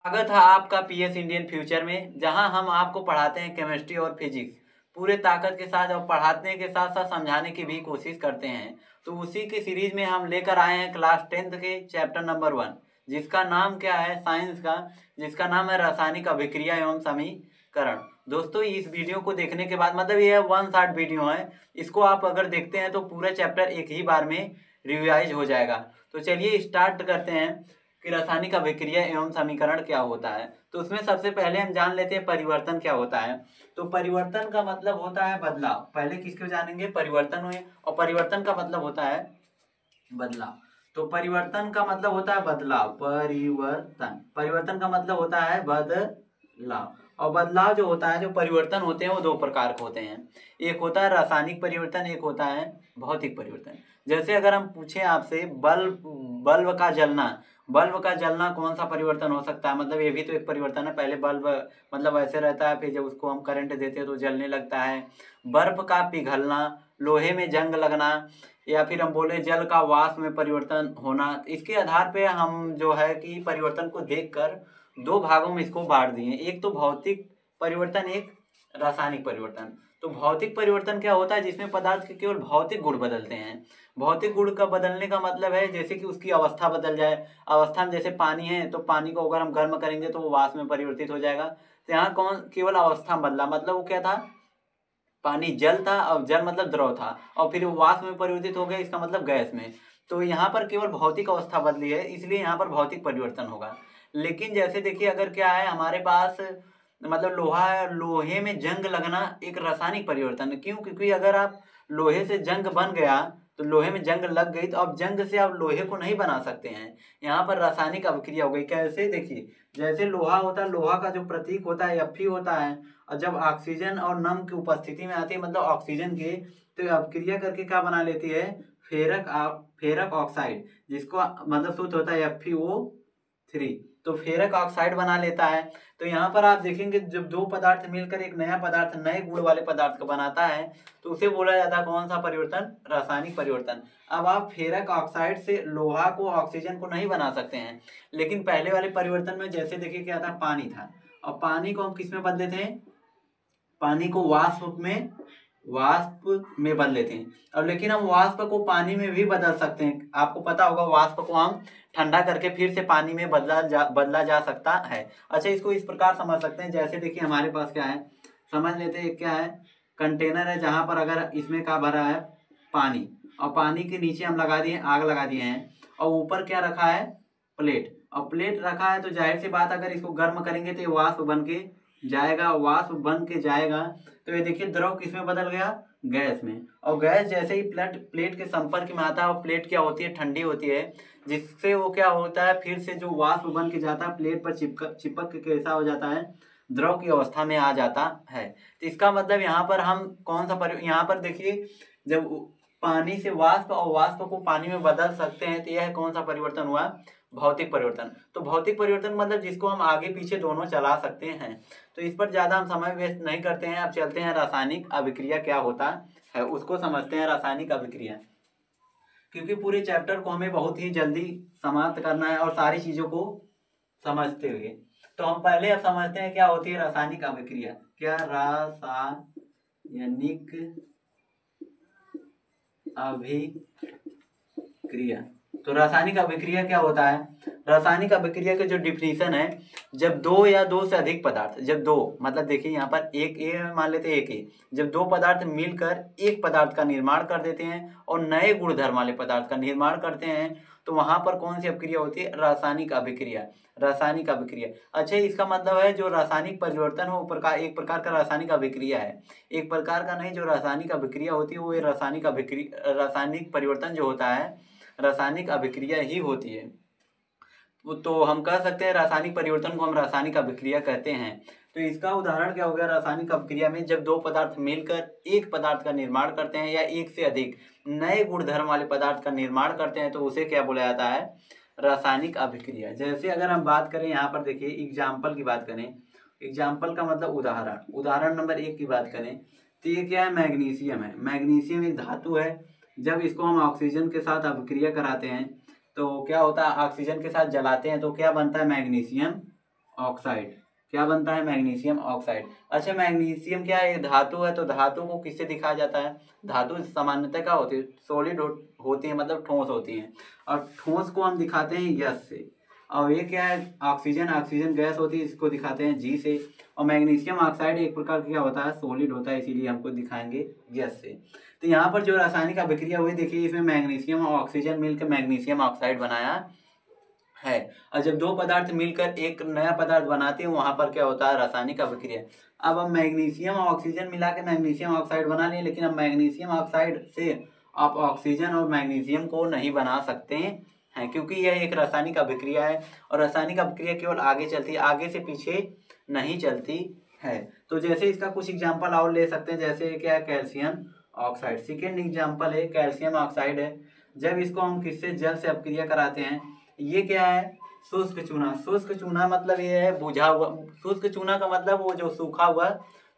स्वागत है आपका पीएस इंडियन फ्यूचर में, जहां हम आपको पढ़ाते हैं केमिस्ट्री और फिजिक्स पूरे ताकत के साथ, और पढ़ाने के साथ साथ समझाने की भी कोशिश करते हैं। तो उसी की सीरीज में हम लेकर आए हैं क्लास 10th के चैप्टर नंबर 1, जिसका नाम क्या है साइंस का, जिसका नाम है रासायनिक अभिक्रिया एवं समीकरण। दोस्तों, इस वीडियो को देखने के बाद, मतलब ये 1 शॉर्ट वीडियो है, इसको आप अगर देखते हैं तो पूरा चैप्टर एक ही बार में रिवाइज हो जाएगा। तो चलिए स्टार्ट करते हैं कि रासायनिक अभिक्रिया एवं समीकरण क्या होता है। तो उसमें सबसे पहले हम जान लेते हैं परिवर्तन क्या होता है। तो परिवर्तन का मतलब होता है बदलाव। पहले किसको जानेंगे? परिवर्तन हुए, और परिवर्तन का मतलब होता है बदलाव। तो परिवर्तन का मतलब होता है बदलाव। परिवर्तन का मतलब होता है बदलाव। और बदलाव जो होता है, जो परिवर्तन होते हैं वो 2 प्रकार के होते हैं। एक होता है रासायनिक परिवर्तन, एक होता है भौतिक परिवर्तन। जैसे अगर हम पूछें आपसे बल्ब का जलना कौन सा परिवर्तन हो सकता है? मतलब ये भी तो एक परिवर्तन है। पहले बल्ब मतलब ऐसे रहता है, फिर जब उसको हम करंट देते हैं तो जलने लगता है। बर्फ का पिघलना, लोहे में जंग लगना, या फिर हम बोले जल का वाष्प में परिवर्तन होना। इसके आधार पे हम जो है कि परिवर्तन को देखकर 2 भागों में इसको बांट दिए, एक तो भौतिक परिवर्तन, एक रासायनिक परिवर्तन। तो भौतिक परिवर्तन क्या होता है? जिसमें पदार्थ के केवल भौतिक गुण बदलते हैं। भौतिक गुण का बदलने का मतलब है जैसे कि उसकी अवस्था बदल जाए। अवस्था में जैसे पानी है, तो पानी को अगर हम गर्म करेंगे तो वो वाष्प में परिवर्तित हो जाएगा। तो यहाँ कौन केवल अवस्था में बदला, मतलब वो क्या था? पानी जल था, और जल मतलब द्रव था, और फिर वो वाष्प में परिवर्तित हो गया, इसका मतलब गैस में। तो यहाँ पर केवल भौतिक अवस्था बदली है, इसलिए यहाँ पर भौतिक परिवर्तन होगा। लेकिन जैसे देखिए, अगर क्या है हमारे पास, मतलब लोहा है, लोहे में जंग लगना एक रासायनिक परिवर्तन है। क्यों? क्योंकि अगर आप लोहे से जंग बन गया, तो लोहे में जंग लग गई, तो अब जंग से आप लोहे को नहीं बना सकते हैं। यहाँ पर रासायनिक अभिक्रिया हो गई। कैसे? देखिए, जैसे लोहा होता है, लोहा का जो प्रतीक होता है Fe होता है, और जब ऑक्सीजन और नम की उपस्थिति में आती है, मतलब ऑक्सीजन की, तो अभिक्रिया करके क्या बना लेती है? फेरक ऑक्साइड, जिसको मतलब सूत्र होता है FeO3। तो फेरक ऑक्साइड बना लेता है। तो यहाँ पर आप देखेंगे, जब 2 पदार्थ मिलकर एक नया पदार्थ, नए गुण वाले पदार्थ को बनाता है, तो उसे बोला जाता है कौन सा परिवर्तन? रासायनिक परिवर्तन। अब आप फेरक ऑक्साइड से लोहा को, ऑक्सीजन को नहीं बना सकते हैं। लेकिन पहले वाले परिवर्तन में जैसे देखिए क्या था? पानी था, और पानी को हम किस में बदले थे? पानी को वाष्प में बदले थे। अब लेकिन हम वाष्प को पानी में भी बदल सकते हैं। आपको पता होगा, वाष्प को हम ठंडा करके फिर से पानी में बदला जा सकता है। अच्छा, इसको इस प्रकार समझ सकते हैं, जैसे देखिए हमारे पास क्या है, समझ लेते हैं क्या है? कंटेनर है, जहां पर अगर इसमें क्या भरा है? पानी। और पानी के नीचे हम आग लगा दिए हैं, और ऊपर क्या रखा है? प्लेट। और प्लेट रखा है, तो जाहिर सी बात, अगर इसको गर्म करेंगे तो ये वाष्प बन के जाएगा। तो ये देखिए, द्रव किस में बदल गया? गैस में। और गैस जैसे ही प्लेट के संपर्क में आता है, और प्लेट क्या होती है? ठंडी होती है, जिससे वो क्या होता है? फिर से जो वाष्प बन के जाता है, प्लेट पर चिपक के कैसा हो जाता है? द्रव की अवस्था में आ जाता है। तो इसका मतलब यहाँ पर हम कौन सा यहाँ पर देखिए, जब पानी से वाष्प और वाष्प को पानी में बदल सकते हैं, तो यह कौन सा परिवर्तन हुआ? भौतिक परिवर्तन। तो भौतिक परिवर्तन मतलब जिसको हम आगे पीछे दोनों चला सकते हैं। तो इस पर ज्यादा हम समय वेस्ट नहीं करते हैं, अब चलते हैं रासायनिक अभिक्रिया क्या होता है उसको समझते हैं। रासायनिक अभिक्रिया, क्योंकि पूरे चैप्टर को हमें बहुत ही जल्दी समाप्त करना है, और सारी चीजों को समझते हुए। तो हम पहले अब समझते हैं क्या होती है रासायनिक अभिक्रिया। क्या? रासायनिक अभिक्रिया। तो रासायनिक अभिक्रिया क्या होता है? रासायनिक अभिक्रिया का जो डिफिनीशन है, जब 2 या 2 से अधिक पदार्थ, जब 2 मतलब देखिए यहाँ पर एक ए मान लेते हैं, एक ए, जब 2 पदार्थ मिलकर एक पदार्थ का निर्माण कर देते हैं और नए गुणधर्म वाले पदार्थ का निर्माण करते हैं, तो वहां पर कौन सी अभिक्रिया होती है? रासायनिक अभिक्रिया। रासायनिक अभिक्रिया। अच्छा, इसका मतलब है जो रासायनिक परिवर्तन हो एक प्रकार का रासायनिक अभिक्रिया है। एक प्रकार का नहीं, जो रासायनिक अभिक्रिया होती है वो रासायनिक परिवर्तन जो होता है, रासायनिक अभिक्रिया ही होती है। तो हम कह सकते हैं रासायनिक परिवर्तन को हम रासायनिक अभिक्रिया कहते हैं। तो इसका उदाहरण क्या हो गया? रासायनिक अभिक्रिया में जब 2 पदार्थ मिलकर एक पदार्थ का निर्माण करते हैं, या एक से अधिक नए गुणधर्म वाले पदार्थ का निर्माण करते हैं, तो उसे क्या बोला जाता है? रासायनिक अभिक्रिया। जैसे अगर हम बात करें, यहाँ पर देखिए एग्जाम्पल की बात करें, एग्जाम्पल का मतलब उदाहरण नंबर 1 की बात करें, तो ये क्या है? मैग्नीशियम है। मैग्नीशियम एक धातु है। जब इसको हम ऑक्सीजन के साथ अभिक्रिया कराते हैं, तो क्या होता है? ऑक्सीजन के साथ जलाते हैं, तो क्या बनता है? Magnesium oxide. क्या बनता है? Magnesium oxide. अच्छा, मैग्नीशियम क्या है? धातु है, तो धातु को किससे दिखाया जाता है? धातु सामान्यतः क्या होती है? सॉलिड होती है, मतलब ठोस होती हैं, और ठोस को हम दिखाते हैं यस से। और ये क्या है? ऑक्सीजन, ऑक्सीजन गैस होती है, इसको दिखाते हैं जी से। और मैग्नीशियम ऑक्साइड एक प्रकार का क्या होता है? सॉलिड होता है, इसीलिए हमको दिखाएंगे यस से। तो यहाँ पर जो रासायनिक अभिक्रिया हुई, देखिए इसमें मैग्नीशियम और ऑक्सीजन मिलकर मैग्नीशियम ऑक्साइड बनाया है। और जब दो पदार्थ मिलकर एक नया पदार्थ बनाते हैं, वहां पर क्या होता है? रासायनिक अभिक्रिया। अब हम मैग्नीशियम और ऑक्सीजन मिला के मैग्नीशियम ऑक्साइड बना लिए, लेकिन अब मैग्नीशियम ऑक्साइड से आप ऑक्सीजन और मैग्नीशियम को नहीं बना सकते हैं, क्योंकि यह एक रासायनिक अभिक्रिया है, और रासायनिक अभिक्रिया केवल आगे चलती है, आगे से पीछे नहीं चलती है। तो जैसे इसका कुछ एग्जाम्पल और ले सकते हैं, जैसे क्या है? Calcium oxide. सेकेंड एग्जाम्पल है कैल्शियम ऑक्साइड है। जब इसको हम किससे? जल से अपक्रिया कराते हैं। ये क्या है? शुष्क चूना। शुष्क चूना मतलब ये है बुझा हुआ। शुष्क चूना का मतलब वो जो सूखा हुआ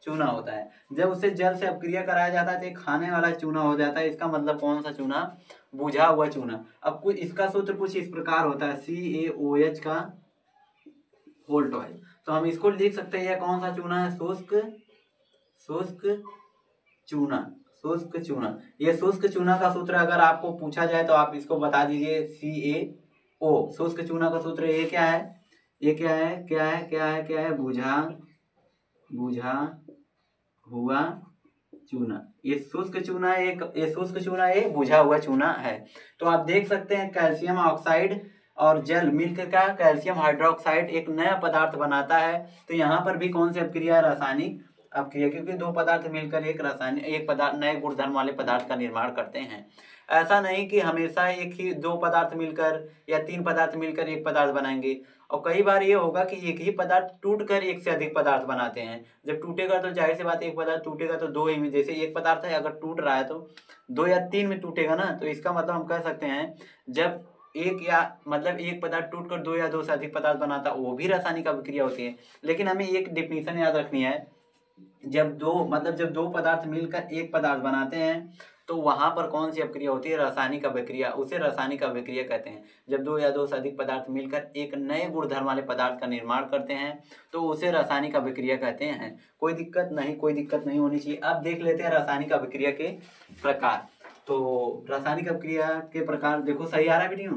चूना होता है। जब उसे जल से अपक्रिया कराया जाता है तो एक खाने वाला चूना हो जाता है। इसका मतलब कौन सा चूना? बुझा हुआ चूना। अब कुछ इसका सूत्र कुछ इस प्रकार होता है, CaOH का होल 12। तो हम इसको लिख सकते हैं, यह कौन सा चूना है? शुष्क चूना। शुष्क चूना। ये शुष्क चूना का सूत्र अगर आपको पूछा जाए तो आप इसको बता दीजिए, CaO। शुष्क चूना का सूत्र ये क्या है? ये क्या है? क्या है? क्या है? क्या है? बुझा हुआ चूना। ये शुष्क चूना एक बुझा हुआ चूना है। तो आप देख सकते हैं कैल्शियम ऑक्साइड और जल मिलकर का कैल्शियम हाइड्रोक्साइड एक नया पदार्थ बनाता है। तो यहाँ पर भी कौन सी अपक्रिया? रासायनिक अपक्रिया, क्योंकि दो पदार्थ मिलकर एक पदार्थ नए गुणधर्म वाले पदार्थ का निर्माण करते हैं। ऐसा नहीं कि हमेशा एक ही दो पदार्थ मिलकर या तीन पदार्थ मिलकर एक पदार्थ बनाएंगे, और कई बार ये होगा कि एक ही पदार्थ टूटकर एक से अधिक पदार्थ बनाते हैं। जब टूटेगा तो जाहिर सी बात है, एक पदार्थ टूटेगा तो दो ही में, जैसे एक पदार्थ है अगर टूट रहा है तो दो या तीन में टूटेगा ना। तो इसका मतलब हम कह सकते हैं, जब एक पदार्थ टूटकर दो या दो से अधिक पदार्थ बनाता है, वो भी रासायनिक अभिक्रिया होती है। लेकिन हमें एक डिफिनीशन याद रखनी है, जब दो पदार्थ मिलकर एक पदार्थ बनाते हैं तो वहां पर कौन सी अपक्रिया होती है? रासायनिक अभिक्रिया। उसे रासायनिक अभिक्रिया कहते हैं। जब दो या दो से अधिक पदार्थ मिलकर एक नए गुणधर्म वाले पदार्थ का निर्माण करते हैं तो उसे रासायनिक अभिक्रिया कहते हैं। कोई दिक्कत नहीं होनी चाहिए। अब देख लेते हैं रासायनिक अभिक्रिया के प्रकार। तो रासायनिक अभिक्रिया के प्रकार देखो, सही आ रहा है वीडियो?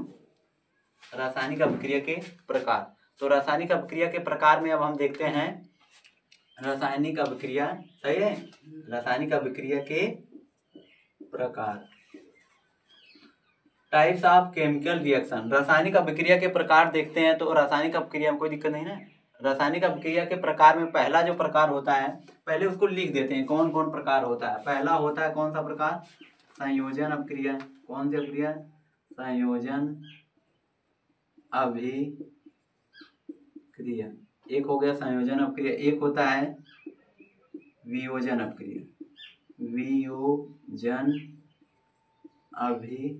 रासायनिक अभिक्रिया के प्रकार। तो रासायनिक अभिक्रिया के प्रकार में अब हम देखते हैं रासायनिक अभिक्रिया। सही है? रासायनिक अभिक्रिया के प्रकार, टाइप्स ऑफ केमिकल रिएक्शन। रासायनिक अभिक्रिया के प्रकार देखते हैं। तो रासायनिक अभिक्रिया में कोई दिक्कत नहीं ना। रासायनिक अभिक्रिया के प्रकार में पहला जो प्रकार होता है, पहले उसको लिख देते हैं कौन कौन प्रकार होता है। पहला होता है कौन सा प्रकार? संयोजन अभिक्रिया। कौन सी अभिक्रिया? संयोजन अभिक्रिया। एक हो गया संयोजन अभिक्रिया। एक होता है वियोजन अभिक्रिया। वियोजन अभिक्रिया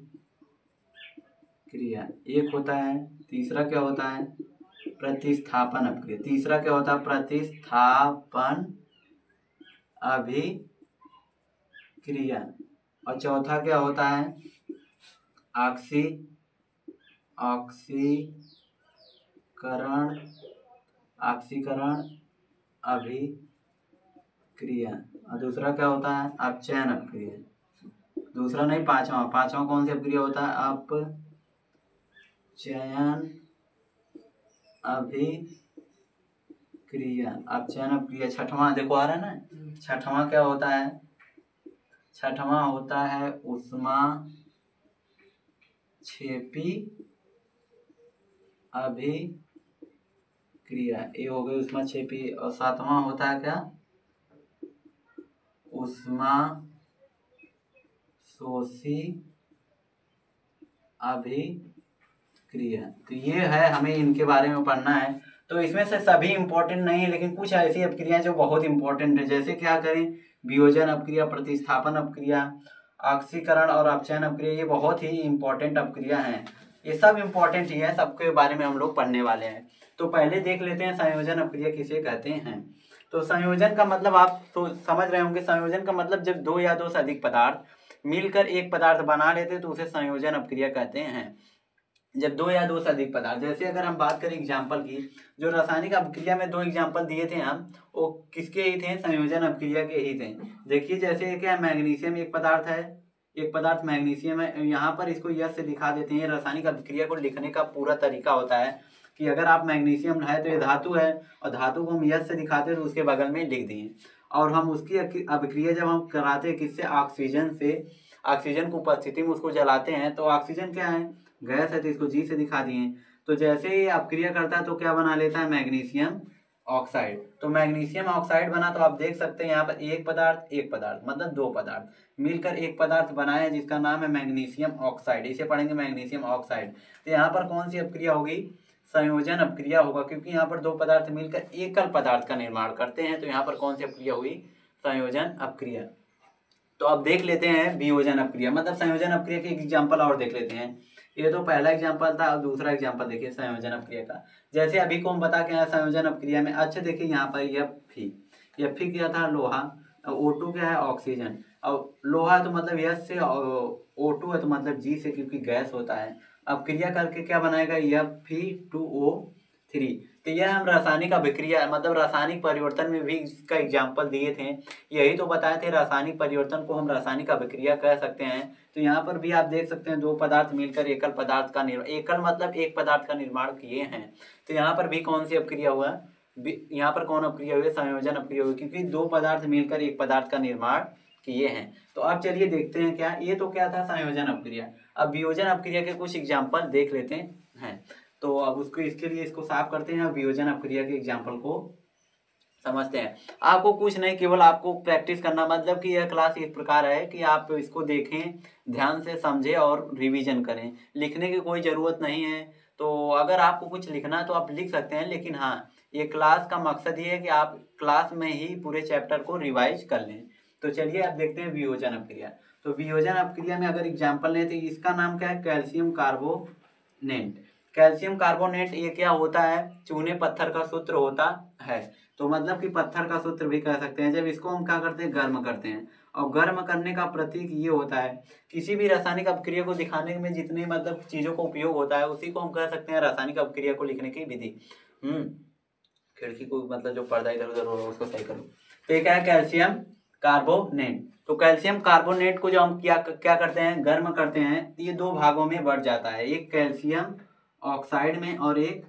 एक होता है। तीसरा क्या होता है? प्रतिस्थापन अभिक्रिया। तीसरा क्या होता है? प्रतिस्थापन अभिक्रिया। और चौथा क्या होता है? ऑक्सीकरण अभिक्रिया। और दूसरा क्या होता है? अपचयन अभिक्रिया। दूसरा नहीं, पांचवा कौन सी अभिक्रिया होता है? अपचयन अभिक्रिया। छठवां देखो आ रहा है ना। छठवां क्या होता है? छठवां होता है ऊष्माक्षेपी अभिक्रिया। ये हो गई ऊष्माक्षेपी। और सातवां होता है क्या? ऊष्माशोषी अभिक्रिया। तो ये है, हमें इनके बारे में पढ़ना है। तो इसमें से सभी इंपॉर्टेंट नहीं है, लेकिन कुछ ऐसी अभिक्रियाएं जो बहुत इंपॉर्टेंट है। जैसे क्या करें? वियोजन अभिक्रिया, प्रतिस्थापन अभिक्रिया, ऑक्सीकरण और अपचयन अभिक्रिया, ये बहुत ही इंपॉर्टेंट अभिक्रिया हैं। ये सब इंपॉर्टेंट ही है, सबके बारे में हम लोग पढ़ने वाले हैं। तो पहले देख लेते हैं संयोजन अभिक्रिया किसे कहते हैं। तो संयोजन का मतलब आप तो समझ रहे होंगे। संयोजन का मतलब जब दो या दो से अधिक पदार्थ मिलकर एक पदार्थ बना लेते तो उसे संयोजन अभिक्रिया कहते हैं। जब दो या दो से अधिक पदार्थ, जैसे अगर हम बात करें एग्जाम्पल की, जो रासायनिक अभिक्रिया में दो एग्जाम्पल दिए थे हम, वो किसके ही थे, संयोजन अभिक्रिया के ही थे। देखिए जैसे क्या मैग्नीशियम एक पदार्थ है, एक पदार्थ मैग्नीशियम है, यहाँ पर इसको यश से दिखा देते हैं। रासायनिक अभिक्रिया को लिखने का पूरा तरीका होता है कि अगर आप मैग्नीशियम है तो ये धातु है, और धातु को हम यश से दिखाते हैं तो उसके बगल में लिख दिए, और हम उसकी अभिक्रिया जब हम कराते हैं किससे, ऑक्सीजन से, ऑक्सीजन की उपस्थिति में उसको जलाते हैं, तो ऑक्सीजन क्या है, गैस है, तो इसको जी से दिखा दिए। तो जैसे ही अपक्रिया करता है तो क्या बना लेता है, मैग्नीशियम ऑक्साइड। तो मैग्नीशियम ऑक्साइड बना, तो आप देख सकते हैं यहाँ पर एक पदार्थ मतलब दो पदार्थ मिलकर एक पदार्थ बनाया है जिसका नाम है मैग्नीशियम ऑक्साइड, इसे पढ़ेंगे मैग्नीशियम ऑक्साइड। तो यहाँ पर कौन सी अपक्रिया होगी, संयोजन अपक्रिया होगा, क्योंकि यहाँ पर दो पदार्थ मिलकर एकल पदार्थ का निर्माण करते हैं। तो यहाँ पर कौन सी अपक्रिया हुई, संयोजन अपक्रिया। तो अब देख लेते हैं वियोजन अपक्रिया, मतलब संयोजन अपक्रिया के एग्जाम्पल और देख लेते हैं। ये तो पहला एग्जाम्पल था, और दूसरा एग्जाम्पल देखिए संयोजन अपक्रिया का। जैसे अभी को हम बता के आए संयोजन अपक्रिया में, अच्छा देखिए यहाँ पर Fe क्या था, लोहा, O2 क्या है, ऑक्सीजन, और लोहा तो मतलब यस से, O2 है तो मतलब जी से, क्योंकि गैस होता है। अब क्रिया करके क्या बनाएगा, Fe2O3। तो यह हम रासायनिक अभिक्रिया मतलब रासायनिक परिवर्तन में भी इसका एग्जाम्पल दिए थे, यही तो बताए थे, रासायनिक परिवर्तन को हम रासायनिक अभिक्रिया कह सकते हैं। तो यहाँ पर भी आप देख सकते हैं दो पदार्थ मिलकर एकल पदार्थ का निर्माण, एकल मतलब एक पदार्थ का निर्माण किए हैं। तो यहाँ पर भी कौन सी अपक्रिया हुआ, यहाँ पर कौन अपक्रिया हुई, संयोजन अपक्रिया हुई, क्योंकि दो पदार्थ मिलकर एक पदार्थ का निर्माण किए हैं। तो अब चलिए देखते हैं क्या, ये तो क्या था, संयोजन अपक्रिया। अब वियोजन अपक्रिया के कुछ एग्जाम्पल देख लेते हैं। तो अब उसको इसके लिए इसको साफ करते हैं, वियोजन अपक्रिया के एग्जाम्पल को समझते हैं। आपको कुछ नहीं, केवल आपको प्रैक्टिस करना, मतलब कि यह क्लास इस प्रकार है कि आप इसको देखें, ध्यान से समझें और रिवीजन करें। लिखने की कोई ज़रूरत नहीं है, तो अगर आपको कुछ लिखना तो आप लिख सकते हैं, लेकिन हाँ, ये क्लास का मकसद ये है कि आप क्लास में ही पूरे चैप्टर को रिवाइज कर लें। तो चलिए अब देखते हैं वियोजन अपक्रिया। तो वियोजन अपक्रिया में अगर एग्जाम्पल लें तो इसका नाम क्या है, कैल्शियम कार्बोनेट। कैल्शियम कार्बोनेट ये क्या होता है, चूने पत्थर का सूत्र होता है। तो मतलब कि पत्थर का सूत्र भी कह सकते हैं। जब इसको हम क्या करते हैं, गर्म करते हैं, और गर्म करने का प्रतीक ये होता है, किसी भी रासायनिक अपक्रिया को दिखाने में जितने मतलब चीज़ों का उपयोग होता है उसी को हम कह सकते हैं रासायनिक अपक्रिया को लिखने की विधि। खिड़की को मतलब जो पर्दा इधर उधर हो रहा है उसको सही करो। तो ये क्या है, कैल्शियम कार्बोनेट। तो कैल्शियम कार्बोनेट को जो हम क्या करते हैं, गर्म करते हैं, ये दो भागों में बढ़ जाता है, एक कैल्शियम ऑक्साइड में और एक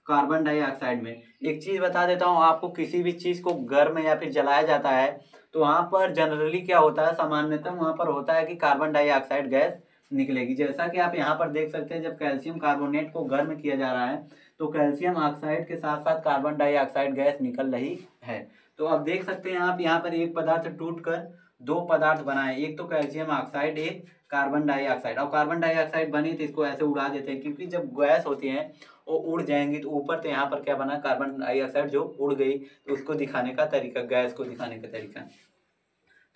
कार्बन डाइऑक्साइड में। एक चीज बता देता हूँ आपको, किसी भी चीज को गर्म या फिर जलाया जाता है तो वहां पर जनरली क्या होता है, सामान्यतः वहां पर होता है कि कार्बन डाइऑक्साइड गैस निकलेगी। जैसा कि आप यहाँ पर देख सकते हैं, जब कैल्शियम कार्बोनेट को गर्म किया जा रहा है तो कैल्शियम ऑक्साइड के साथ साथ कार्बन डाइऑक्साइड गैस निकल रही है। तो अब देख सकते हैं आप यहाँ पर एक पदार्थ टूटकर दो पदार्थ बनाए, एक तो कैल्शियम ऑक्साइड, एक कार्बन डाइऑक्साइड। और कार्बन डाइऑक्साइड बनी तो इसको ऐसे उड़ा देते हैं, क्योंकि जब गैस होती है वो उड़ जाएंगी तो ऊपर, तो यहाँ पर क्या बना, कार्बन डाइऑक्साइड जो उड़ गई, तो उसको दिखाने का तरीका, गैस को दिखाने का तरीका।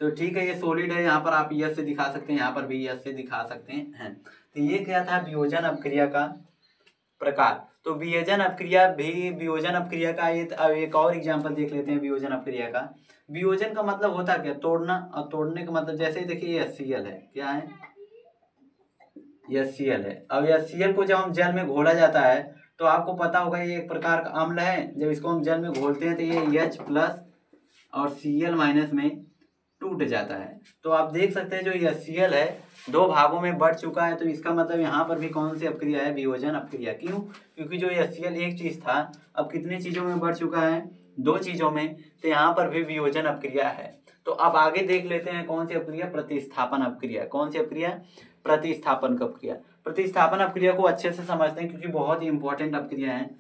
तो ठीक है, ये सॉलिड है, यहाँ पर आप यस से दिखा सकते हैं, यहाँ पर भी यस से दिखा सकते हैं। तो ये क्या था, वियोजन अपक्रिया का प्रकार। तो वियोजन अपक्रिया का एक और एग्जांपल देख लेते हैं वियोजन अपक्रिया का। वियोजन का मतलब होता क्या, तोड़ना, और तोड़ने का मतलब जैसे देखिए HCl है, क्या है, HCl है। अब HCl को जब हम जल में घोला जाता है तो आपको पता होगा ये एक प्रकार का अम्ल है। जब इसको हम जल में घोलते हैं तो ये H+ और Cl- में टूट जाता है। तो आप देख सकते हैं जो HCl है दो भागों में बढ़ चुका है, तो इसका मतलब यहाँ पर भी कौन सी अपक्रिया है, वियोजन अपक्रिया। क्यों, क्योंकि जो HCl एक चीज था अब कितने चीजों में बढ़ चुका है, दो चीजों में, तो यहाँ पर भी वियोजन अपक्रिया है। तो अब आगे देख लेते हैं कौन सी अपक्रिया, प्रतिस्थापन अपक्रिया। कौन सी अपक्रिया, प्रतिस्थापन अपक्रिया। प्रतिस्थापन अपक्रिया को अच्छे से समझते हैं क्योंकि बहुत ही इंपॉर्टेंट अपक्रिया है।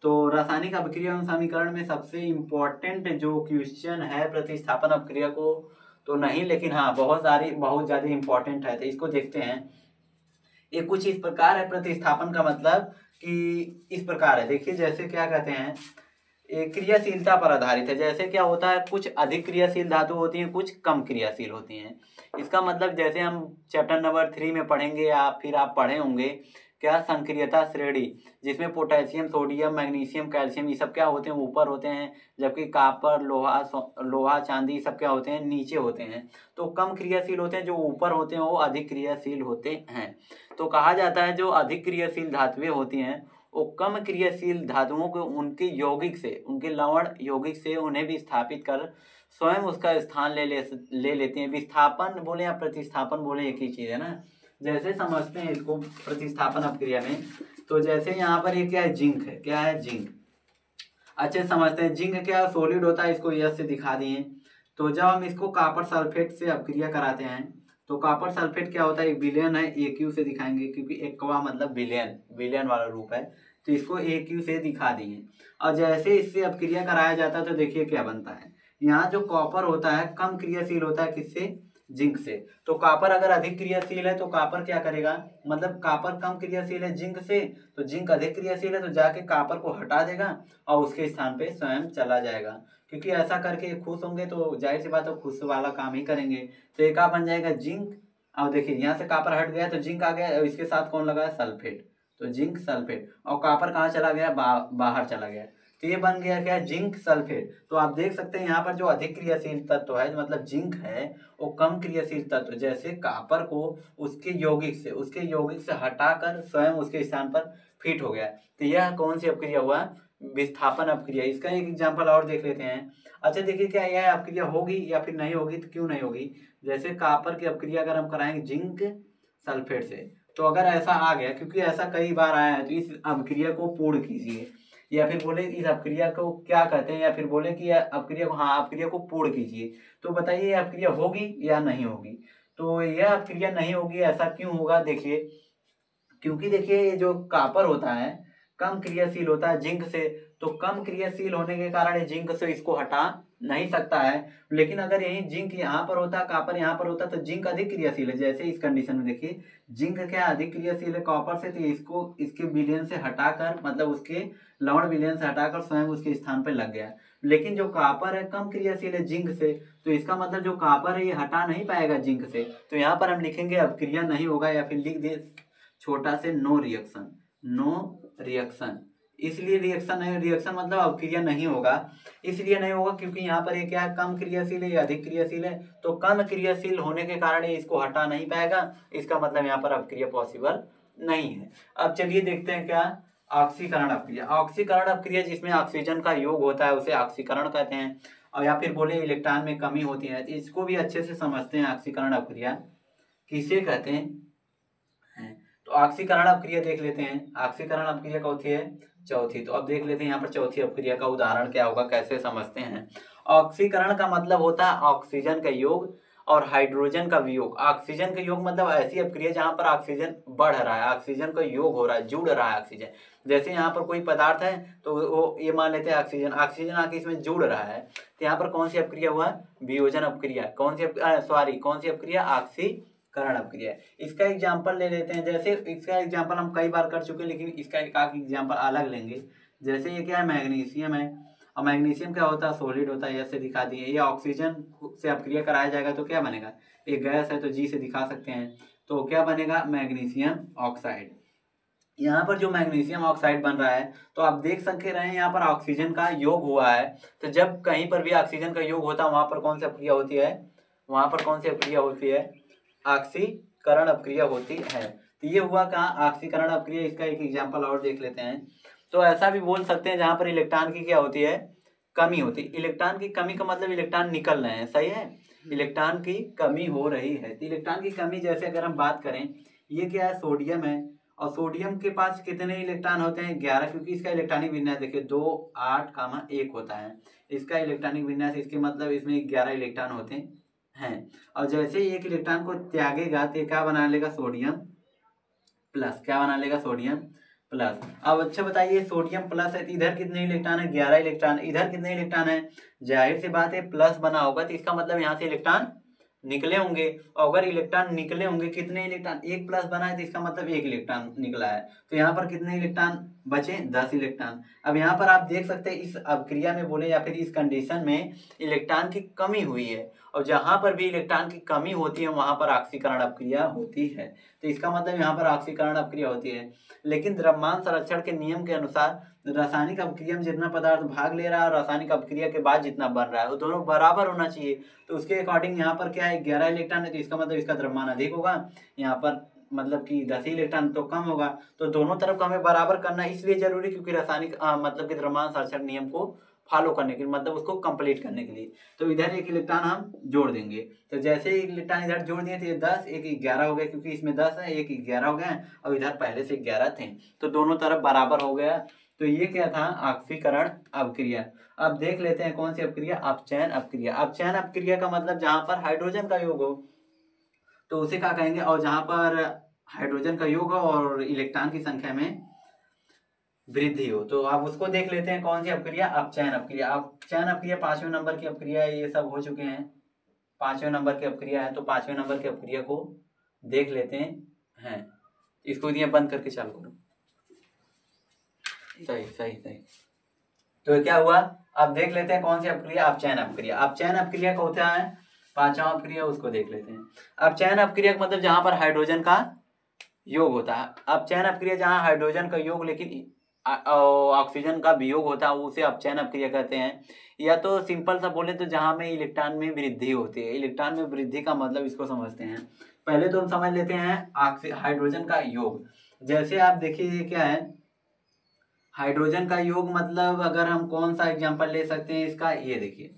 तो रासायनिक अपक्रिया एवं समीकरण में सबसे इम्पोर्टेंट जो क्वेश्चन है प्रतिस्थापन अपक्रिया को तो नहीं, लेकिन हाँ बहुत ज़्यादा इम्पोर्टेंट है। तो इसको देखते हैं। ये कुछ इस प्रकार है, प्रतिस्थापन का मतलब कि इस प्रकार है। देखिए जैसे क्या कहते हैं, एक क्रियाशीलता पर आधारित है। जैसे क्या होता है, कुछ अधिक क्रियाशील धातु होती हैं, कुछ कम क्रियाशील होती हैं। इसका मतलब जैसे हम चैप्टर नंबर 3 में पढ़ेंगे या फिर आप पढ़े होंगे क्या संक्रियता श्रेणी, जिसमें पोटेशियम, सोडियम, मैग्नीशियम, कैल्शियम ये सब क्या होते हैं, ऊपर होते हैं, जबकि कॉपर, लोहा, चांदी ये सब क्या होते हैं, नीचे होते हैं। तो कम क्रियाशील होते हैं, जो ऊपर होते हैं वो अधिक क्रियाशील होते हैं। तो कहा जाता है जो अधिक क्रियाशील धातुएं होती हैं वो कम क्रियाशील धातुओं को उनके यौगिक से, उनके लवण यौगिक से उन्हें विस्थापित कर स्वयं उसका स्थान ले लेते हैं। विस्थापन बोले या प्रतिस्थापन बोले एक ही चीज है ना। जैसे समझते हैं इसको प्रतिस्थापन अपक्रिया में, तो जैसे यहाँ पर ये क्या है, जिंक है, क्या है, जिंक। अच्छे समझते हैं जिंक क्या सॉलिड होता है, इसको यस से दिखा दिए। तो जब हम इसको कॉपर सल्फेट से अपक्रिया कराते हैं तो कॉपर सल्फेट क्या होता है, एक विलयन है, AQ से दिखाएंगे क्योंकि एक्वा मतलब विलयन, विलयन वाला रूप है, तो इसको AQ से दिखा दिए। और जैसे इससे अपक्रिया कराया जाता है तो देखिए क्या बनता है। यहाँ जो कॉपर होता है कम क्रियाशील होता है किससे, जिंक से। तो कॉपर अगर अधिक क्रियाशील है तो कॉपर क्या करेगा, मतलब कॉपर कम क्रियाशील है जिंक से, तो जिंक अधिक क्रियाशील है तो जाके कॉपर को हटा देगा और उसके स्थान पे स्वयं चला जाएगा। क्योंकि ऐसा करके खुश होंगे तो जाहिर सी बात है खुश वाला काम ही करेंगे। तो एक बन जाएगा जिंक। अब देखिए यहाँ से कॉपर हट गया तो जिंक आ गया, इसके साथ कौन लगा है, सल्फेट, तो जिंक सल्फेट। और कॉपर कहाँ चला गया, बाहर चला गया, तो ये बन गया क्या, जिंक सल्फेट। तो आप देख सकते हैं यहाँ पर जो अधिक क्रियाशील तत्व है मतलब जिंक है वो कम क्रियाशील तत्व जैसे कॉपर को उसके यौगिक से हटाकर स्वयं उसके स्थान पर फिट हो गया। तो यह कौन सी अपक्रिया हुआ, विस्थापन अपक्रिया। इसका एक एग्जांपल और देख लेते हैं। अच्छा देखिए क्या यह अपक्रिया होगी या फिर नहीं होगी, तो क्यों नहीं होगी। जैसे कॉपर की अपक्रिया अगर हम कराएंगे जिंक सल्फेट से, तो अगर ऐसा आ गया, क्योंकि ऐसा कई बार आया है, तो इस अपक्रिया को पूर्ण कीजिए, या फिर बोले इस अपक्रिया को क्या कहते हैं, या फिर बोले कि यह अपक्रिया को, हाँ अपक्रिया को पूर्ण कीजिए। तो बताइए यह अपक्रिया होगी या नहीं होगी। तो यह अपक्रिया नहीं होगी, ऐसा क्यों होगा, देखिए क्योंकि देखिए ये जो कॉपर होता है कम क्रियाशील होता है जिंक से, तो कम क्रियाशील होने के कारण जिंक से इसको हटा नहीं सकता है। लेकिन अगर यही जिंक यहाँ पर होता, कॉपर यहाँ पर होता, तो जिंक अधिक क्रियाशील है। जैसे इस कंडीशन में देखिए जिंक क्या अधिक क्रियाशील है कॉपर से, तो इसको इसके विलयन से हटाकर मतलब उसके लवण विलयन से हटाकर स्वयं उसके स्थान पर लग गया। लेकिन जो कॉपर है कम क्रियाशील है जिंक से, तो इसका मतलब जो कॉपर है ये हटा नहीं पाएगा जिंक से। तो यहाँ पर हम लिखेंगे अपक्रिया नहीं होगा, या फिर लिख दे छोटा से नो रिएक्शन, नो रिएक्शन। इसलिए रिएक्शन नहीं, रिएक्शन मतलब अपक्रिया नहीं होगा, इसलिए नहीं होगा क्योंकि यहाँ पर ये क्या है, कम क्रियाशील है या अधिक क्रियाशील है। तो कम क्रियाशील होने के कारण ये इसको हटा नहीं पाएगा, इसका मतलब यहाँ पर अपक्रिया पॉसिबल नहीं है। अब चलिए देखते हैं क्या, ऑक्सीकरण अपक्रिया। ऑक्सीकरण अपक्रिया जिसमें ऑक्सीजन का योग होता है उसे ऑक्सीकरण कहते हैं, और या फिर बोले इलेक्ट्रॉन में कमी होती है, तो इसको भी अच्छे से समझते हैं। ऑक्सीकरण अपक्रिया किसे कहते हैं। तो ऑक्सीकरण अपक्रिया देख लेते हैं। ऑक्सीकरण अपक्रिया कौन है, चौथी। तो अब देख लेते हैं यहाँ पर चौथी अपक्रिया का उदाहरण क्या होगा, कैसे समझते हैं। ऑक्सीकरण का मतलब होता है ऑक्सीजन का योग और हाइड्रोजन का वियोग। ऑक्सीजन का योग मतलब ऐसी अपक्रिया जहां पर ऑक्सीजन बढ़ रहा है, ऑक्सीजन का योग हो रहा है, जुड़ रहा है ऑक्सीजन। जैसे यहाँ पर कोई पदार्थ है तो वो ये मान लेते हैं ऑक्सीजन, ऑक्सीजन आके इसमें जुड़ रहा है, तो यहाँ पर कौन सी अपक्रिया हुआ, वियोजन अपक्रिया। कौन सी कौन सी अपक्रिया, ऑक्सीकरण अपक्रिया। इसका एग्जाम्पल ले लेते हैं। जैसे इसका एग्जाम्पल हम कई बार कर चुके हैं, लेकिन इसका एक एग्जाम्पल अलग लेंगे। जैसे ये क्या है, मैग्नीशियम है, और मैग्नीशियम क्या होता है, सॉलिड होता है, ऐसे दिखा दिए। ये ऑक्सीजन से अपक्रिया कराया जाएगा तो क्या बनेगा, एक गैस है तो जी से दिखा सकते हैं, तो क्या बनेगा, मैग्नीशियम ऑक्साइड। यहाँ पर जो मैग्नीशियम ऑक्साइड बन रहा है, तो आप देख सकते रहे हैं यहाँ पर ऑक्सीजन का योग हुआ है। तो जब कहीं पर भी ऑक्सीजन का योग होता है वहां पर कौन सी अपक्रिया होती है, वहां पर कौन सी अपक्रिया होती है, ऑक्सीकरण अपक्रिया होती है। तो ये हुआ कहाँ, ऑक्सीकरण अपक्रिया। इसका एक एग्जाम्पल और देख लेते हैं। तो ऐसा भी बोल सकते हैं जहां पर इलेक्ट्रॉन की क्या होती है, कमी होती है। इलेक्ट्रॉन की कमी का मतलब इलेक्ट्रॉन निकल रहे हैं, सही है, इलेक्ट्रॉन की कमी हो रही है। तो इलेक्ट्रॉन की कमी जैसे अगर हम बात करें, ये क्या है, सोडियम है, और सोडियम के पास कितने इलेक्ट्रॉन होते हैं, 11, क्योंकि इसका इलेक्ट्रॉनिक विन्यास देखिए 2, 8, 1 होता है इसका इलेक्ट्रॉनिक विन्यास। इसके मतलब इसमें 11 इलेक्ट्रॉन होते हैं। और जैसे ही एक इलेक्ट्रॉन को त्यागेगा तो क्या बना लेगा, सोडियम प्लस। क्या बना लेगा, सोडियम प्लस। अब अच्छा बताइए, सोडियम प्लस है तो इधर कितने इलेक्ट्रॉन है, 11 इलेक्ट्रॉन। इधर कितने इलेक्ट्रॉन है, जाहिर सी बात है प्लस बना होगा, तो इसका मतलब यहाँ से इलेक्ट्रॉन निकले होंगे, और अगर इलेक्ट्रॉन निकले होंगे, कितने इलेक्ट्रॉन, एक प्लस बना है तो इसका मतलब एक इलेक्ट्रॉन निकला है, तो यहाँ पर कितने इलेक्ट्रॉन बचे, 10 इलेक्ट्रॉन। अब यहाँ पर आप देख सकते हैं इस अभिक्रिया में बोले या फिर इस कंडीशन में इलेक्ट्रॉन की कमी हुई है, और जहां पर भी इलेक्ट्रॉन की कमी होती है वहां पर ऑक्सीकरण अपक्रिया होती है। तो इसका मतलब यहाँ पर ऑक्सीकरण अपक्रिया होती है। लेकिन द्रव्यमान संरक्षण के नियम के अनुसार रासायनिक अपक्रिया में जितना पदार्थ भाग ले रहा है और रासायनिक अपक्रिया के बाद जितना बन रहा है वो दोनों बराबर होना चाहिए। तो उसके अकॉर्डिंग यहाँ पर क्या है, 11 इलेक्ट्रॉन है, तो इसका मतलब इसका द्रव्यमान अधिक होगा, यहाँ पर मतलब कि 10 इलेक्ट्रॉन तो कम होगा। तो दोनों तरफ का हमें बराबर करना इसलिए जरूरी क्योंकि रासायनिक मतलब कि द्रव्यमान संरक्षण नियम को फॉलो करने के लिए, मतलब उसको कंप्लीट करने के लिए। तो इधर एक इलेक्ट्रॉन हम जोड़ देंगे, तो जैसे एक इलेक्ट्रॉन इधर जोड़ दिए तो ये 10, एक 11 हो गया, क्योंकि इसमें 10 है, एक 11 हो गया, और इधर पहले से 11 थे, तो दोनों तरफ बराबर हो गया। तो ये क्या था, ऑक्सीकरण अपक्रिया। अब देख लेते हैं कौन सी अपक्रिया, अपचयन अपक्रिया। अपचयन अपक्रिया का मतलब जहां पर हाइड्रोजन का योग हो तो उसे क्या कहेंगे, और जहां पर हाइड्रोजन का योग हो और इलेक्ट्रॉन की संख्या में वृद्धि हो, तो आप उसको देख लेते हैं कौन सी अपक्रिया, अपचयन अपक्रिया। अपचयन अपक्रिया 5वें नंबर की अपक्रिया है, ये सब हो चुके हैं, 5वें नंबर की अपक्रिया है, तो 5वें नंबर की अपक्रिया को देख लेते हैं। इसको दिया बंद करके चालू करो। सही सही सही। तो क्या हुआ, अब देख लेते हैं कौन सी अपक्रिया, अपचयन अपक्रिया। अपचयन अपक्रिया का होता है 5वां अपक्रिया, उसको देख लेते हैं। अपचयन अपक्रिया का मतलब जहां पर हाइड्रोजन का योग होता है। अपचयन अपक्रिया जहां हाइड्रोजन का योग लेकिन ऑक्सीजन का वियोग होता है उसे अपचयन अपक्रिया कहते हैं। या तो सिंपल सा बोले तो जहां में इलेक्ट्रॉन में वृद्धि होती है। इलेक्ट्रॉन में वृद्धि का मतलब इसको समझते हैं। पहले तो हम समझ लेते हैं हाइड्रोजन का योग। जैसे आप देखिए ये क्या है, हाइड्रोजन का योग मतलब अगर हम कौन सा एग्जांपल ले सकते हैं इसका, ये देखिए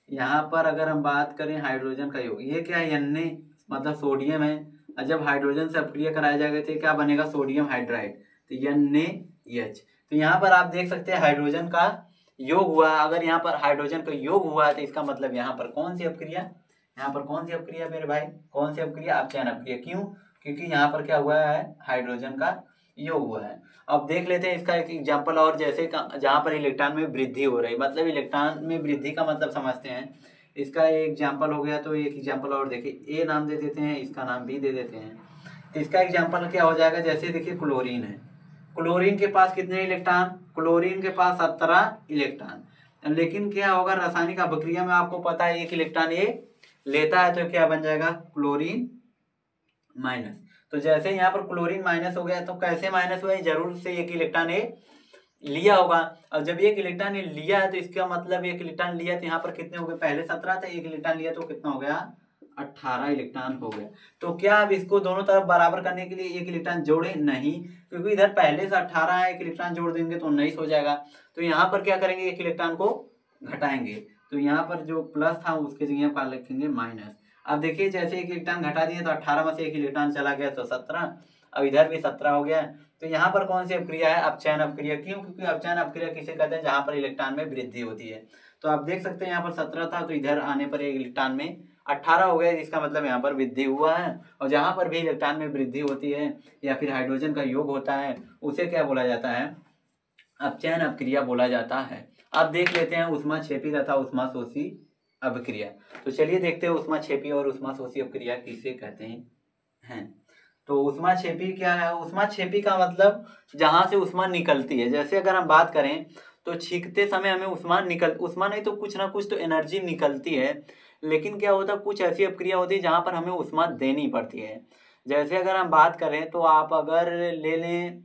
यहाँ पर अगर हम बात करें हाइड्रोजन का योग, ये क्या है, Na मतलब सोडियम है, और जब हाइड्रोजन से अपक्रिया कराया जाएगा तो क्या बनेगा, सोडियम हाइड्राइड, तो NaH। तो यहाँ पर आप देख सकते हैं हाइड्रोजन का योग हुआ। अगर यहाँ पर हाइड्रोजन का योग हुआ तो इसका मतलब यहाँ पर कौन सी अपक्रिया, यहाँ पर कौन सी अपक्रिया मेरे भाई, कौन सी अपक्रिया, अपचयन अपक्रिया। क्यों, क्योंकि यहाँ पर क्या हुआ है, हाइड्रोजन का योग हुआ है। अब देख लेते हैं इसका एक एग्जांपल और, जैसे जहां पर इलेक्ट्रॉन में वृद्धि हो रही, मतलब इलेक्ट्रॉन में वृद्धि का मतलब समझते हैं। इसका एक एग्जांपल हो गया, तो एक एग्जांपल और देखिए, ए नाम दे देते हैं, इसका नाम बी दे देते हैं। तो इसका एग्जांपल क्या हो जाएगा, जैसे देखिए क्लोरीन है, क्लोरीन के पास कितने इलेक्ट्रॉन, क्लोरीन के पास 17 इलेक्ट्रॉन। लेकिन क्या होगा, रासायनिक अपक्रिया में आपको पता है एक इलेक्ट्रॉन ये लेता है, तो क्या बन जाएगा, क्लोरीन माइनस। तो जैसे यहाँ पर क्लोरीन माइनस हो गया, तो कैसे माइनस हुआ, जरूर से एक इलेक्ट्रॉन ये लिया होगा। और जब एक इलेक्ट्रॉन ये लिया है तो इसका मतलब एक इलेक्ट्रॉन लिया तो यहाँ पर कितने हो गए, पहले 17 था, एक इलेक्ट्रॉन लिया तो कितना हो गया, 18 इलेक्ट्रॉन हो गया। तो क्या अब इसको दोनों तरफ बराबर करने के लिए एक इलेक्ट्रॉन जोड़े, नहीं, क्योंकि इधर पहले से 18 है, एक इलेक्ट्रॉन जोड़ देंगे तो 19 हो जाएगा। तो यहाँ पर क्या करेंगे, एक इलेक्ट्रॉन को घटाएंगे, तो यहाँ पर जो प्लस था उसके जगह पर लिखेंगे माइनस। अब देखिए जैसे एक इलेक्ट्रॉन घटा दिए तो 18 में से एक इलेक्ट्रॉन चला गया तो 17, अब इधर भी 17 हो गया। तो यहाँ पर कौन सी अपक्रिया है, अपचयन अपक्रिया। क्यों, क्योंकि अपचयन अपक्रिया किसे कहते हैं, जहां पर इलेक्ट्रॉन में वृद्धि होती है। तो आप देख सकते हैं यहाँ पर 17 था, तो इधर आने पर एक इलेक्ट्रॉन में 18 हो गया, इसका मतलब यहाँ पर वृद्धि हुआ है। और जहां पर भी इलेक्ट्रॉन में वृद्धि होती है या फिर हाइड्रोजन का योग होता है उसे क्या बोला जाता है, अपचयन अपक्रिया बोला जाता है। अब देख लेते हैं ऊष्माक्षेपी तथा ऊष्माशोषी अपक्रिया। तो चलिए देखते हैं ऊष्माक्षेपी और ऊष्माशोषी अपक्रिया किसे कहते हैं। तो ऊष्माक्षेपी क्या है, ऊष्माक्षेपी का मतलब जहां से ऊष्मा निकलती है। जैसे अगर हम बात करें तो छींकते समय हमें ऊष्मा नहीं तो कुछ ना कुछ तो एनर्जी निकलती है। लेकिन क्या होता है, कुछ ऐसी अपक्रिया होती है जहां पर हमें ऊष्मा देनी पड़ती है। जैसे अगर हम बात करें तो आप अगर ले लें,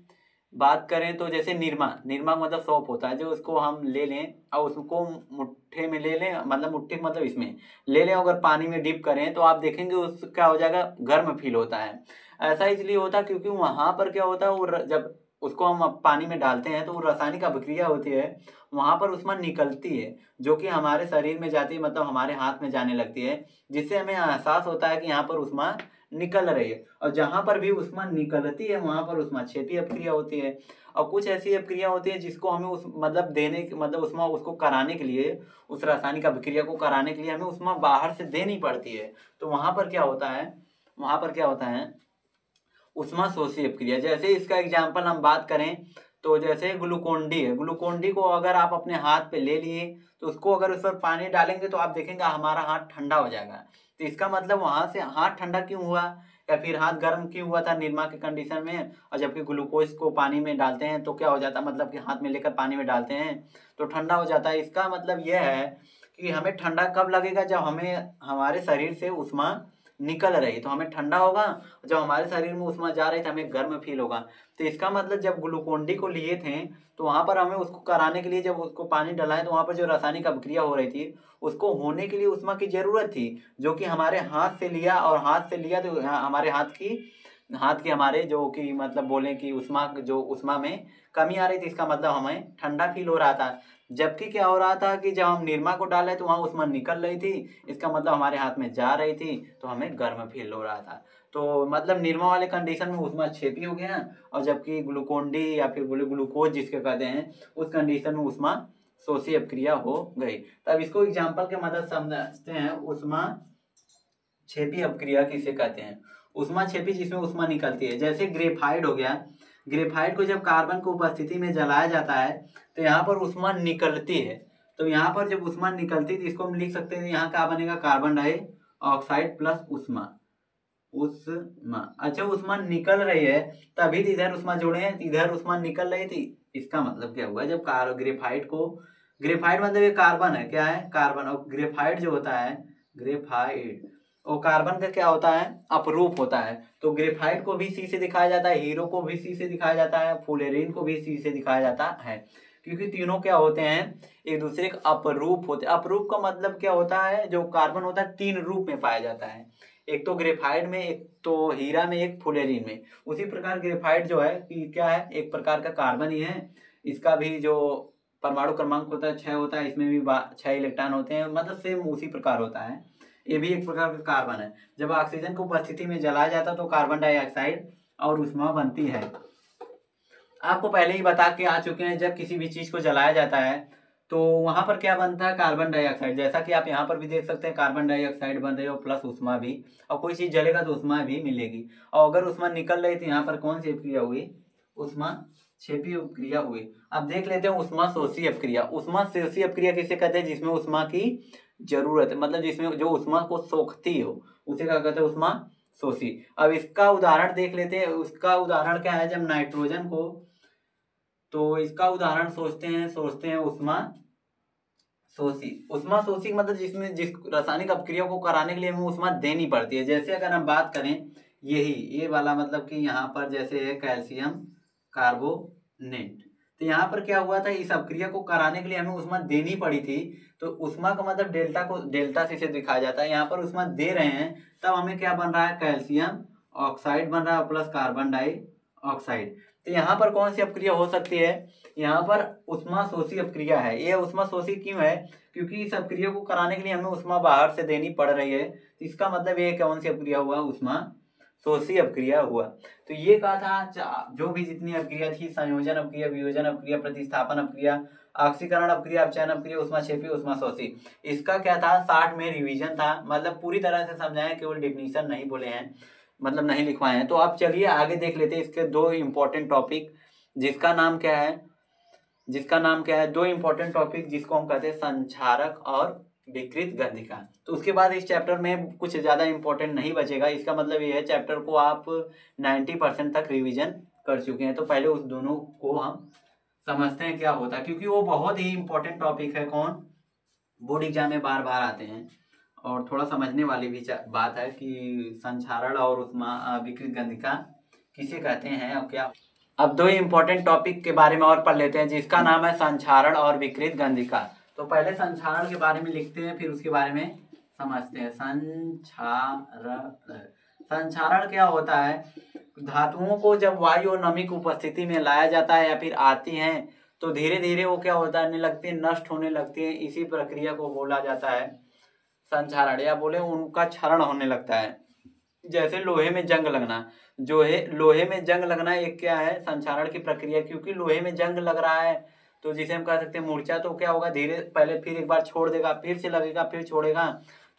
बात करें तो जैसे निरमा मतलब सौंफ होता है, जो उसको हम ले लें और उसको मुट्ठे में ले लें, मतलब मुट्ठे मतलब इसमें ले लें, अगर पानी में डिप करें तो आप देखेंगे उस क्या हो जाएगा, गर्म फील होता है। ऐसा इसलिए होता है क्योंकि वहां पर क्या होता है, वो जब उसको हम पानी में डालते हैं तो वो रासायनिक अभिक्रिया होती है, वहां पर ऊष्मा निकलती है जो कि हमारे शरीर में जाती है, मतलब हमारे हाथ में जाने लगती है, जिससे हमें एहसास होता है कि यहाँ पर ऊष्मा निकल रही है। और जहां पर भी ऊष्मा निकलती है वहां पर ऊष्माक्षेपी अपक्रिया होती है। और कुछ ऐसी अपक्रिया होती है जिसको हमें उस मतलब देने मतलब ऊष्मा उसको कराने के लिए, उस रासायनिक अभिक्रिया को कराने के लिए हमें ऊष्मा बाहर से देनी पड़ती है। तो वहां पर क्या होता है, ऊष्माशोषी अपक्रिया। जैसे इसका एग्जाम्पल हम बात करें तो जैसे ग्लूकोन डी है, ग्लूकोन डी को अगर आप अपने हाथ पे ले लिए तो उसको अगर उस पर पानी डालेंगे तो आप देखेंगे हमारा हाथ ठंडा हो जाएगा। तो इसका मतलब वहां से हाथ ठंडा क्यों हुआ या फिर हाथ गर्म क्यों हुआ था निरमा के कंडीशन में, और जबकि ग्लूकोज को पानी में डालते हैं तो क्या हो जाता है, मतलब कि हाथ में लेकर पानी में डालते हैं तो ठंडा हो जाता है। इसका मतलब यह है कि हमें ठंडा कब लगेगा, जब हमें हमारे शरीर से उष्मा निकल रही तो हमें ठंडा होगा, जब हमारे शरीर में उष्मा जा रही तो हमें गर्म फील होगा। तो इसका मतलब जब ग्लूकोन डी को लिए थे तो वहां पर हमें उसको कराने के लिए जब उसको पानी डाला है तो वहां पर जो रासायनिक अभिक्रिया हो रही थी उसको होने के लिए उष्मा की जरूरत थी, जो कि हमारे हाथ से लिया, और हाथ से लिया तो हमारे हाथ की हमारे जो कि मतलब बोलें कि उष्मा, जो उष्मा में कमी आ रही थी, इसका मतलब हमें ठंडा फील हो रहा था। जबकि क्या हो रहा था कि जब हम निरमा को डाले तो वहाँ उष्मा निकल रही थी, इसका मतलब हमारे हाथ में जा रही थी तो हमें गर्म फील हो रहा था। तो मतलब निरमा वाले कंडीशन में उष्मा छेपी हो गया, और जबकि ग्लूकोन डी या फिर बोले ग्लूकोज जिसके कहते हैं उस कंडीशन में उष्मा शोषी अपक्रिया हो गई। तब इसको एग्जाम्पल के मदद समझते हैं, उष्मा छेपी अपक्रिया किसे कहते हैं। उष्मा छेपी जिसमें उष्मा निकलती है, जैसे ग्रेफाइट हो गया, ग्रेफाइट को जब कार्बन की उपस्थिति में जलाया जाता है तो यहाँ पर उष्मा निकलती है। तो यहाँ पर जब उष्मा निकलती है तो इसको हम लिख सकते हैं, यहाँ क्या बनेगा, कार्बन डाइऑक्साइड प्लस उष्मा, उष्मा। अच्छा, उष्मा निकल रही है तभी तो इधर उष्मा जोड़े हैं, इधर उष्मा निकल रही थी। इसका मतलब क्या हुआ, जब ग्रेफाइट को, ग्रेफाइट मतलब ये कार्बन है, क्या है, कार्बन, और ग्रेफाइट जो होता है, ग्रेफाइट और कार्बन का क्या होता है, अपरूप होता है। तो ग्रेफाइट को भी सी से दिखाया जाता है, हीरो को भी सी से दिखाया जाता है, फुलेरिन को भी सी से दिखाया जाता है, क्योंकि तीनों क्या होते हैं, एक दूसरे के अपरूप होते हैं। अपरूप का मतलब क्या होता है, जो कार्बन होता है तीन रूप में पाया जाता है, एक तो ग्रेफाइट में, एक तो हीरा में, एक फुलेरिन में। उसी प्रकार ग्रेफाइट जो है कि क्या है, एक प्रकार का कार्बन ही है। इसका भी जो परमाणु क्रमांक होता है 6 होता है, इसमें भी 6 इलेक्ट्रॉन होते हैं, मतलब सेम उसी प्रकार होता है। ये भी एक प्रकार का कार्बन है। जब ऑक्सीजन को उपस्थिति में जलाया जाता है तो कार्बन डाइऑक्साइड और उष्मा बनती है। आपको पहले ही बता के आ चुके हैं, जब किसी भी चीज को जलाया जाता है तो वहां पर क्या बनता है, कार्बन डाइऑक्साइड। जैसा कि आप यहाँ पर भी देख सकते हैं, कार्बन डाइऑक्साइड बन रही है और प्लस उष्मा भी, और कोई चीज जलेगा तो उष्मा भी मिलेगी। और अगर उष्मा निकल रही थी, यहाँ पर कौन सी क्रिया हुई, उष्मा छेपी क्रिया हुई। अब देख लेते हैं उष्मा शोषी अपक्रिया। उष्मा शोषी अपक्रिया किसे कहते हैं, जिसमें उष्मा की जरूरत है, मतलब जिसमें जो उष्मा को सोखती हो उसे क्या कहते हैं, उष्मा शोषी। अब इसका उदाहरण देख लेते हैं। उसका उदाहरण क्या है, जब नाइट्रोजन को, तो इसका उदाहरण सोचते हैं उष्मा शोषी। उष्मा शोषी मतलब जिसमें जिस रासायनिक अपक्रिया को कराने के लिए हमें उष्मा देनी पड़ती है। जैसे अगर हम बात करें यही ये वाला, मतलब कि यहाँ पर जैसे है कैल्शियम कार्बोनेट, तो यहाँ पर क्या हुआ था, इस अपक्रिया को कराने के लिए हमें उष्मा देनी पड़ी थी। तो उष्मा का मतलब डेल्टा को डेल्टा से दिखाया जाता है। यहाँ पर उष्मा दे रहे हैं तब हमें क्या बन रहा है, कैल्शियम ऑक्साइड बन रहा है प्लस कार्बन डाइऑक्साइड। तो यहाँ पर कौन सी अपक्रिया हो सकती है, यहाँ पर उष्मा शोषी अपक्रिया है। ये उष्मा शोषी क्यों है, क्योंकि इस अपक्रिया को कराने के लिए हमें उष्मा बाहर से देनी पड़ रही है। इसका मतलब ये कौन सी अपक्रिया हुआ, उष्मा शोषी अपक्रिया हुआ। तो ये कहा था जो भी जितनी अपक्रिया थी, संयोजन अपक्रिया, वियोजन अपक्रिया, प्रतिस्थापन अपक्रिया, ऑक्सीकरण अपक्रिया, अपचयन अपक्रिया, उष्मा छेपी, उष्मा शोषी, इसका क्या था 60 में रिवीजन था। मतलब पूरी तरह से समझाएं, केवल डिफिनीशन नहीं बोले हैं, मतलब नहीं लिखवाए हैं। तो अब चलिए आगे देख लेते हैं इसके दो इंपॉर्टेंट टॉपिक, जिसका नाम क्या है, दो इंपॉर्टेंट टॉपिक जिसको हम कहते हैं संक्षारक और विकृत गंधिका। तो उसके बाद इस चैप्टर में कुछ ज्यादा इंपॉर्टेंट नहीं बचेगा। इसका मतलब ये है चैप्टर को आप 90% तक रिवीजन कर चुके हैं। तो पहले उस दोनों को हम समझते हैं क्या होता है, क्योंकि वो बहुत ही इंपॉर्टेंट टॉपिक है। कौन, बोर्ड एग्जाम में बार बार आते हैं, और थोड़ा समझने वाली भी बात है कि संक्षारण और उष्मा विकृत गंधिका किसे कहते हैं और क्या। अब दो इंपॉर्टेंट टॉपिक के बारे में और पढ़ लेते हैं, जिसका नाम है संक्षारण और विकृत गंधिका। तो पहले संक्षारण के बारे में लिखते हैं, फिर उसके बारे में समझते हैं। संक्षारण क्या होता है, धातुओं को जब वायु और नमी की उपस्थिति में लाया जाता है या फिर आती हैं तो धीरे धीरे वो क्या होता है, लगती है, नष्ट होने लगती है। इसी प्रक्रिया को बोला जाता है संक्षारण, या बोले उनका क्षरण होने लगता है। जैसे लोहे में जंग लगना, जो है लोहे में जंग लगना एक क्या है, संक्षारण की प्रक्रिया। क्योंकि लोहे में जंग लग रहा है तो जिसे हम कह सकते हैं मूर्छा, तो क्या होगा, धीरे पहले फिर एक बार छोड़ देगा, फिर से लगेगा, फिर छोड़ेगा।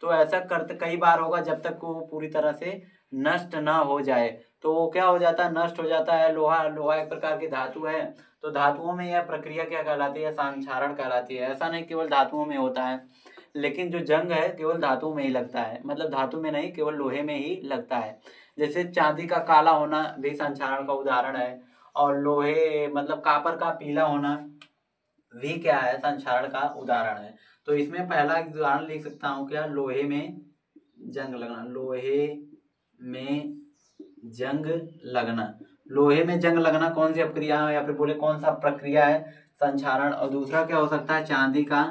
तो ऐसा करते कई बार होगा जब तक वो पूरी तरह से नष्ट ना हो जाए। तो वो क्या हो जाता है, नष्ट हो जाता है। लोहा एक प्रकार की धातु है। तो धातुओं में यह प्रक्रिया क्या कहलाती है, संक्षारण कहलाती है। ऐसा नहीं केवल धातुओं में होता है, लेकिन जो जंग है केवल धातु में ही लगता है, मतलब धातु में नहीं, केवल लोहे में ही लगता है। जैसे चांदी का काला होना भी संक्षारण का उदाहरण है, और लोहे मतलब कापर का पीला होना भी क्या है, संक्षारण का उदाहरण है। तो इसमें पहला उदाहरण लिख सकता हूँ क्या, लोहे में जंग लगना। लोहे में जंग लगना, लोहे में जंग लगना कौन सी अपक्रिया है, या फिर बोले कौन सा प्रक्रिया है, संक्षारण। और दूसरा क्या हो सकता है, चांदी का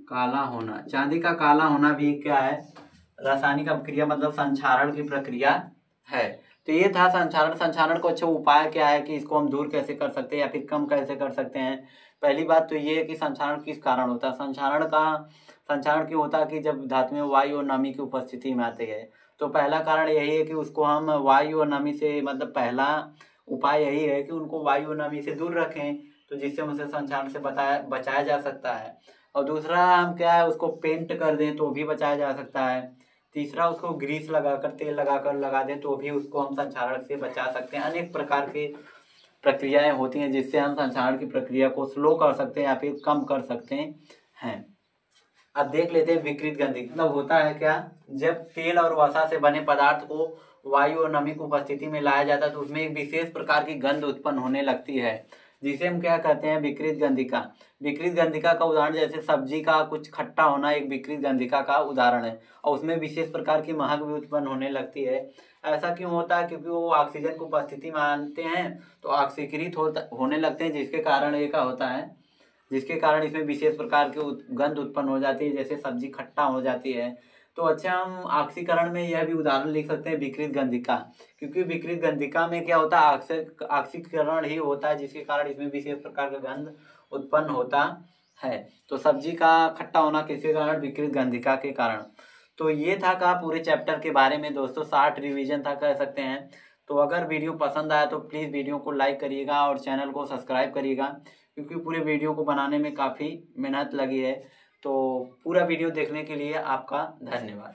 काला होना। चांदी का काला होना भी क्या है, रासायनिक अपक्रिया मतलब संक्षारण की प्रक्रिया है। तो ये था संक्षारण। संक्षारण को अच्छा उपाय क्या है कि इसको हम दूर कैसे कर सकते हैं या फिर कम कैसे कर सकते हैं। पहली बात तो ये है कि संक्षारण किस कारण होता है। संक्षारण क्यों होता है कि जब धातु में वायु और नमी की उपस्थिति में आती है। तो पहला कारण यही है कि उसको हम वायु और नमी से, मतलब पहला उपाय यही है कि उनको वायु और नमी से दूर रखें, तो जिससे उनसे संक्षारण से बचाया जा सकता है। और दूसरा हम क्या है, उसको पेंट कर दें तो भी बचाया जा सकता है। तीसरा, उसको ग्रीस लगाकर, तेल लगाकर लगा दें तो भी उसको हम संक्षारण से बचा सकते हैं। अनेक प्रकार की प्रक्रियाएं होती हैं जिससे हम संक्षारण की प्रक्रिया को स्लो कर सकते हैं या फिर कम कर सकते हैं। अब देख लेते हैं विकृत गंधि मतलब होता है क्या, जब तेल और वसा से बने पदार्थ को वायु और नमी की उपस्थिति में लाया जाता है तो उसमें एक विशेष प्रकार की गंध उत्पन्न होने लगती है, जिसे हम क्या कहते हैं, विकृत गंधिका। विकृत गंधिका का उदाहरण जैसे सब्जी का कुछ खट्टा होना एक विकृत गंधिका का उदाहरण है, और उसमें विशेष प्रकार की महक भी उत्पन्न होने लगती है। ऐसा क्यों होता है, क्योंकि वो ऑक्सीजन की उपस्थिति में आते हैं तो ऑक्सीकृत होने लगते हैं, जिसके कारण ये क्या होता है, जिसके कारण इसमें विशेष प्रकार की गंध उत्पन्न हो जाती है, जैसे सब्जी खट्टा हो जाती है। तो अच्छा, हम ऑक्सीकरण में यह भी उदाहरण लिख सकते हैं विकृत गंधिका, क्योंकि विकृत गंधिका में क्या होता है, ऑक्सीकरण ही होता है, जिसके कारण इसमें विशेष प्रकार का गंध उत्पन्न होता है। तो सब्जी का खट्टा होना किसके कारण, विकृत गंधिका के कारण। तो ये था का पूरे चैप्टर के बारे में दोस्तों, 60 रिवीजन था कह सकते हैं। तो अगर वीडियो पसंद आया तो प्लीज़ वीडियो को लाइक करिएगा और चैनल को सब्सक्राइब करिएगा, क्योंकि पूरे वीडियो को बनाने में काफ़ी मेहनत लगी है। तो पूरा वीडियो देखने के लिए आपका धन्यवाद।